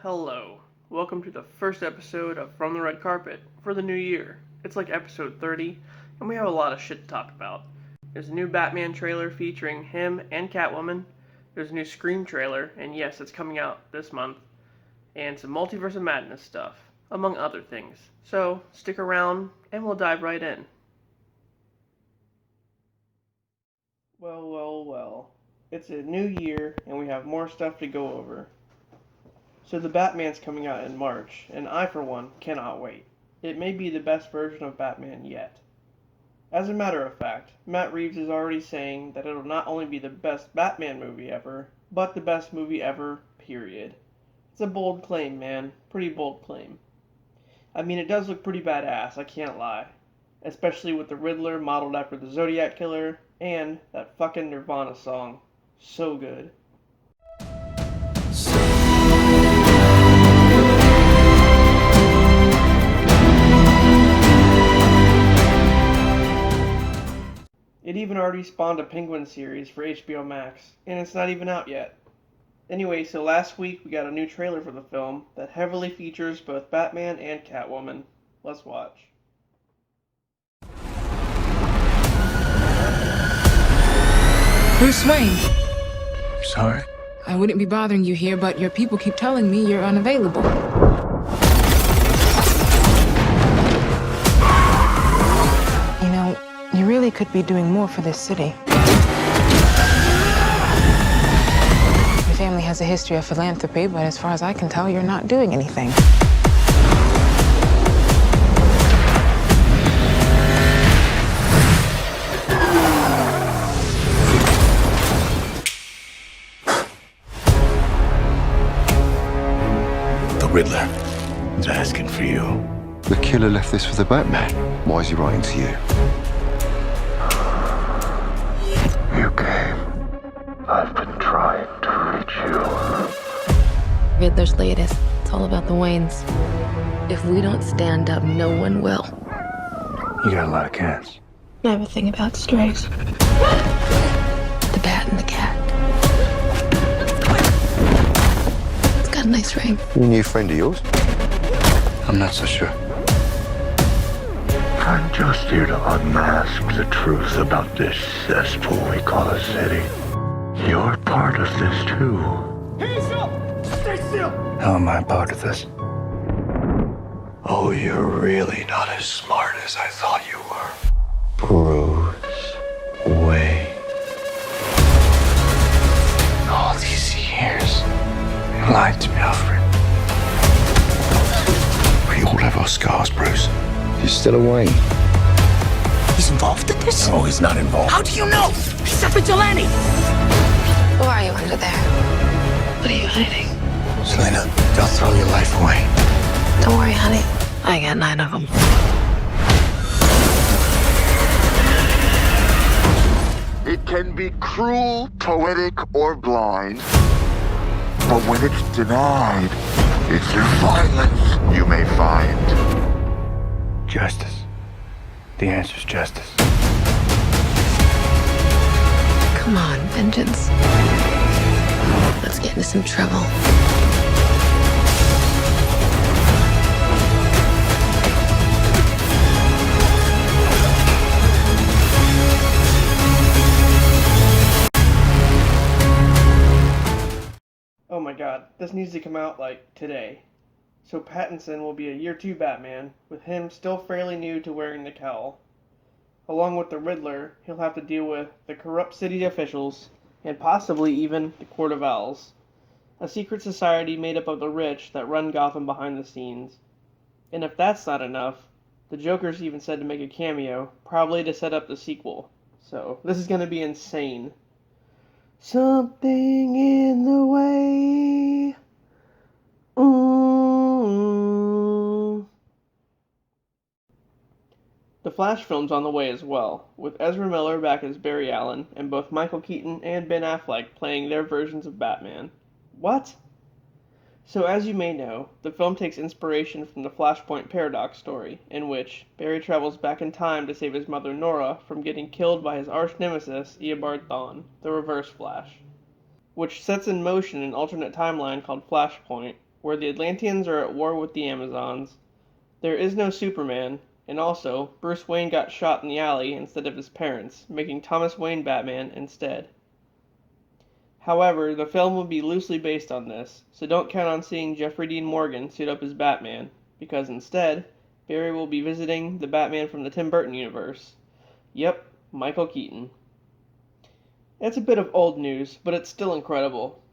Hello. Welcome to the first episode of From the Red Carpet for the new year. It's like episode 30, and we have a lot of shit to talk about. There's a new Batman trailer featuring him and Catwoman. There's a new Scream trailer, and yes, it's coming out this month. And some Multiverse of Madness stuff, among other things. So, stick around, and we'll dive right in. Well. It's a new year, and we have more stuff to go over. So the Batman's coming out in March, and I, for one, cannot wait. It may be the best version of Batman yet. As a matter of fact, Matt Reeves is already saying that it'll not only be the best Batman movie ever, but the best movie ever, period. It's a bold claim, man. Pretty bold claim. I mean, it does look pretty badass, I can't lie. Especially with the Riddler modeled after the Zodiac Killer, and that fucking Nirvana song. So good. It even already spawned a Penguin series for HBO Max, and it's not even out yet. Anyway, so last week we got a new trailer for the film that heavily features both Batman and Catwoman. Let's watch. Bruce Wayne, Sorry? I wouldn't be bothering you here, but your people keep telling me you're unavailable. You know, you really could be doing more for this city. Your family has a history of philanthropy, but as far as I can tell, you're not doing anything. Riddler is asking for you. The killer left this for the Batman. Why is he writing to you? You came. I've been trying to reach you. Riddler's latest. It's all about the Waynes. If we don't stand up, no one will. You got a lot of cats. I have a thing about strays. The bat and the cat. It's got a nice ring. A new friend of yours? I'm not so sure. I'm just here to unmask the truth about this cesspool we call a city. You're part of this too. Hey, stay still! How am I part of this? Oh, you're really not as smart as I thought you were. Bruce Wayne. All these years, you lied to me, Alfred. We all have our scars, Bruce. He's still away. He's involved in this? No, he's not involved. How do you know? He's a vigilante! Who are you under there? What are you hiding? Selena, don't throw your life away. Don't worry, honey. I got 9 of them. It can be cruel, poetic, or blind. But when it's denied, it's through violence you may find. Justice. The answer's justice. Come on, vengeance. Let's get into some trouble. Oh my god, this needs to come out, like, today. So Pattinson will be a Year 2 Batman, with him still fairly new to wearing the cowl. Along with the Riddler, he'll have to deal with the corrupt city officials, and possibly even the Court of Owls, a secret society made up of the rich that run Gotham behind the scenes. And if that's not enough, the Joker's even said to make a cameo, probably to set up the sequel. So, this is gonna be insane. Something in the way. The Flash film's on the way as well, with Ezra Miller back as Barry Allen, and both Michael Keaton and Ben Affleck playing their versions of Batman. What? So as you may know, the film takes inspiration from the Flashpoint Paradox story, in which Barry travels back in time to save his mother Nora from getting killed by his arch-nemesis Eobard Thawne, the Reverse Flash, which sets in motion an alternate timeline called Flashpoint, where the Atlanteans are at war with the Amazons. There is no Superman, and also, Bruce Wayne got shot in the alley instead of his parents, making Thomas Wayne Batman instead. However, the film will be loosely based on this, so don't count on seeing Jeffrey Dean Morgan suit up as Batman, because instead, Barry will be visiting the Batman from the Tim Burton universe. Yep, Michael Keaton. It's a bit of old news, but it's still incredible.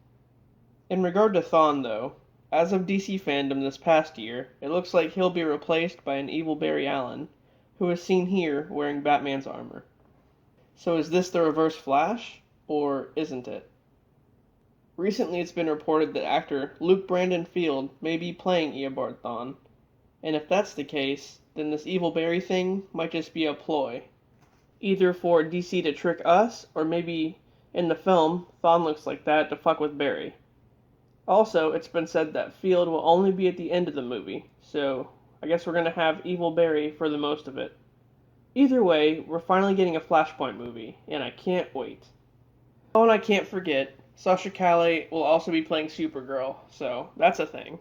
In regard to Thawne, though, as of DC fandom this past year, it looks like he'll be replaced by an evil Barry Allen, who is seen here wearing Batman's armor. So is this the Reverse Flash, or isn't it? Recently it's been reported that actor Luke Brandon Field may be playing Eobard Thawne, and if that's the case, then this evil Barry thing might just be a ploy. Either for DC to trick us, or maybe in the film, Thawne looks like that to fuck with Barry. Also, it's been said that Field will only be at the end of the movie, so I guess we're gonna have evil Barry for the most of it. Either way, we're finally getting a Flashpoint movie, and I can't wait. Oh, and I can't forget, Sasha Calle will also be playing Supergirl, so that's a thing.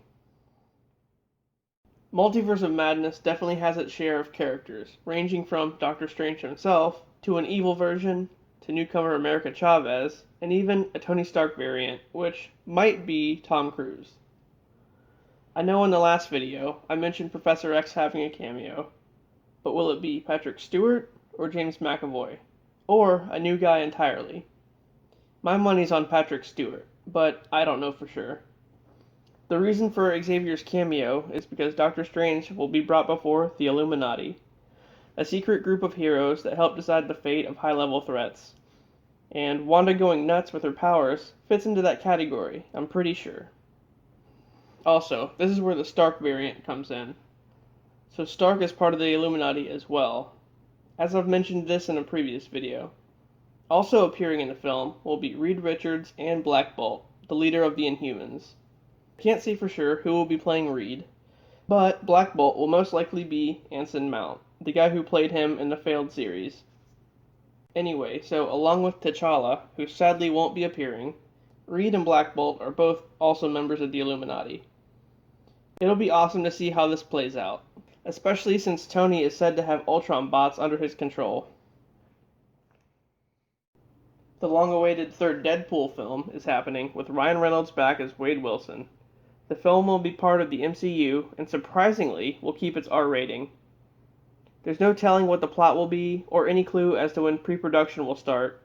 Multiverse of Madness definitely has its share of characters, ranging from Doctor Strange himself, to an evil version, to newcomer America Chavez, and even a Tony Stark variant, which might be Tom Cruise. I know in the last video, I mentioned Professor X having a cameo, but will it be Patrick Stewart or James McAvoy? Or a new guy entirely? My money's on Patrick Stewart, but I don't know for sure. The reason for Xavier's cameo is because Doctor Strange will be brought before the Illuminati, a secret group of heroes that help decide the fate of high-level threats. And Wanda going nuts with her powers fits into that category, I'm pretty sure. Also, this is where the Stark variant comes in. So Stark is part of the Illuminati as well, as I've mentioned this in a previous video. Also appearing in the film will be Reed Richards and Black Bolt, the leader of the Inhumans. I can't say for sure who will be playing Reed, but Black Bolt will most likely be Anson Mount, the guy who played him in the failed series. Anyway, so along with T'Challa, who sadly won't be appearing, Reed and Black Bolt are both also members of the Illuminati. It'll be awesome to see how this plays out, especially since Tony is said to have Ultron bots under his control. The long-awaited third Deadpool film is happening, with Ryan Reynolds back as Wade Wilson. The film will be part of the MCU, and surprisingly, will keep its R rating. There's no telling what the plot will be, or any clue as to when pre-production will start,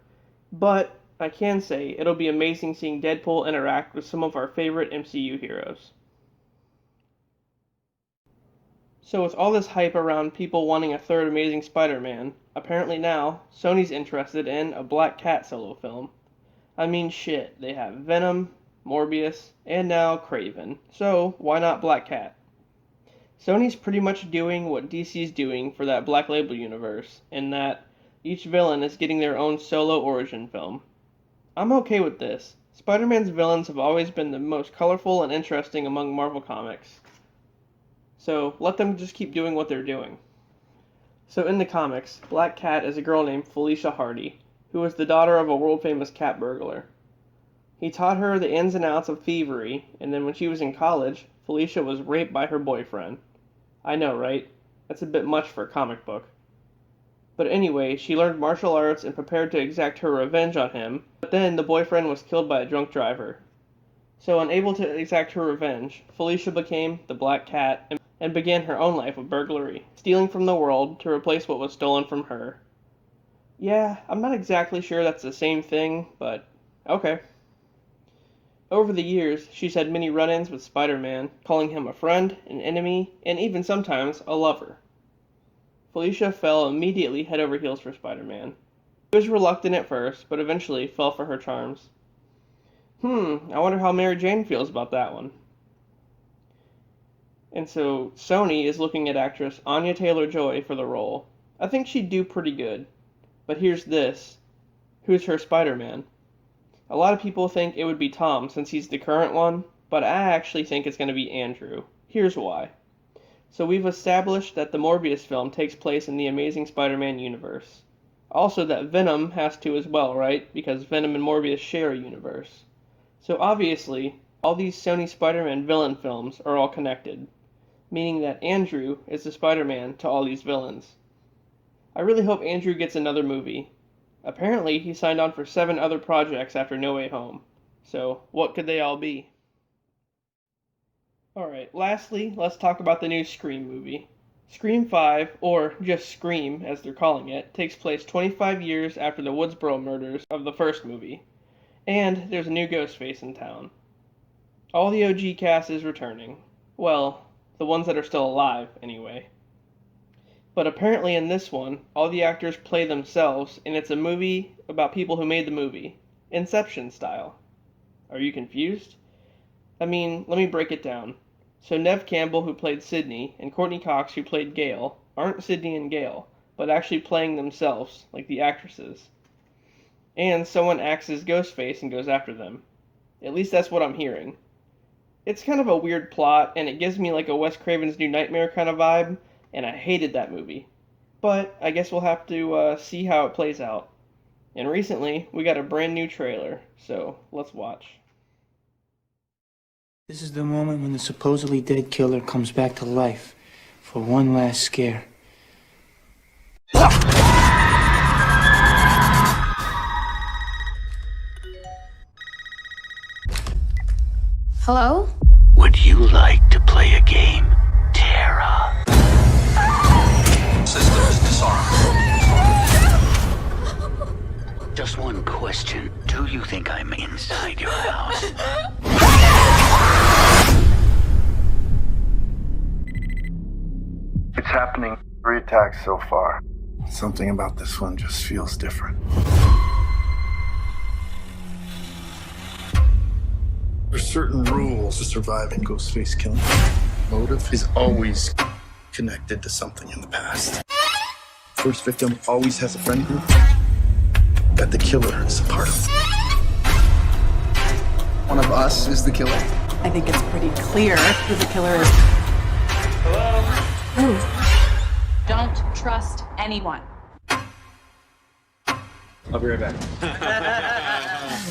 but I can say it'll be amazing seeing Deadpool interact with some of our favorite MCU heroes. So with all this hype around people wanting a third Amazing Spider-Man, apparently now, Sony's interested in a Black Cat solo film. I mean shit, they have Venom, Morbius, and now Kraven, so why not Black Cat? Sony's pretty much doing what DC's doing for that Black Label universe, in that each villain is getting their own solo origin film. I'm okay with this. Spider-Man's villains have always been the most colorful and interesting among Marvel Comics. So let them just keep doing what they're doing. So in the comics, Black Cat is a girl named Felicia Hardy, who is the daughter of a world-famous cat burglar. He taught her the ins and outs of thievery, and then when she was in college, Felicia was raped by her boyfriend. I know, right? That's a bit much for a comic book. But anyway, she learned martial arts and prepared to exact her revenge on him, but then the boyfriend was killed by a drunk driver. So unable to exact her revenge, Felicia became the Black Cat and began her own life of burglary, stealing from the world to replace what was stolen from her. Yeah, I'm not exactly sure that's the same thing, but okay. Over the years, she's had many run-ins with Spider-Man, calling him a friend, an enemy, and even sometimes a lover. Felicia fell immediately head over heels for Spider-Man. He was reluctant at first, but eventually fell for her charms. I wonder how Mary Jane feels about that one. And so, Sony is looking at actress Anya Taylor-Joy for the role. I think she'd do pretty good. But here's this. Who's her Spider-Man? A lot of people think it would be Tom since he's the current one, but I actually think it's going to be Andrew. Here's why. So we've established that the Morbius film takes place in the Amazing Spider-Man universe. Also that Venom has to as well, right? Because Venom and Morbius share a universe. So obviously, all these Sony Spider-Man villain films are all connected, meaning that Andrew is the Spider-Man to all these villains. I really hope Andrew gets another movie. Apparently, he signed on for 7 other projects after No Way Home. So, what could they all be? Alright, lastly, let's talk about the new Scream movie. Scream 5, or just Scream as they're calling it, takes place 25 years after the Woodsboro murders of the first movie. And there's a new Ghostface in town. All the OG cast is returning. Well, the ones that are still alive, anyway. But apparently in this one, all the actors play themselves, and it's a movie about people who made the movie. Inception style. Are you confused? I mean, let me break it down. So Neve Campbell, who played Sydney, and Courtney Cox, who played Gale, aren't Sydney and Gale, but actually playing themselves, like the actresses. And someone acts as Ghostface and goes after them. At least that's what I'm hearing. It's kind of a weird plot, and it gives me like a Wes Craven's New Nightmare kind of vibe, and I hated that movie. But I guess we'll have to see how it plays out. And recently, we got a brand new trailer, so let's watch. This is the moment when the supposedly dead killer comes back to life for one last scare. Hello? Would you like to play a game, Tara? Systems disarmed. Just one question. Do you think I'm inside your house? It's happening. 3 attacks so far. Something about this one just feels different. There's certain rules to surviving Ghostface killing. Motive is always connected to something in the past. First victim always has a friend group that the killer is a part of. One of us is the killer. I think it's pretty clear who the killer is. Who? Don't trust anyone. I'll be right back.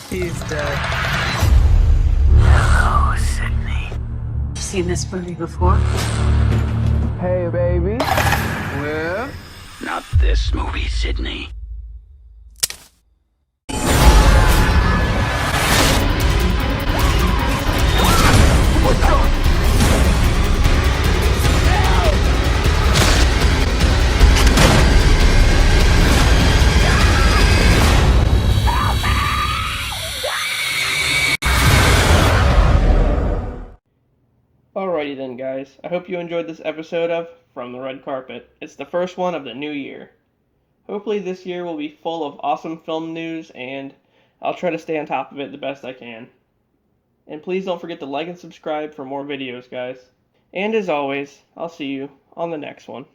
He's dead. Hello, Sydney. Seen this movie before? Hey, baby. Well, not this movie, Sydney. Alrighty then, guys. I hope you enjoyed this episode of From the Red Carpet. It's the first one of the new year. Hopefully this year will be full of awesome film news, and I'll try to stay on top of it the best I can. And please don't forget to like and subscribe for more videos, guys. And as always, I'll see you on the next one.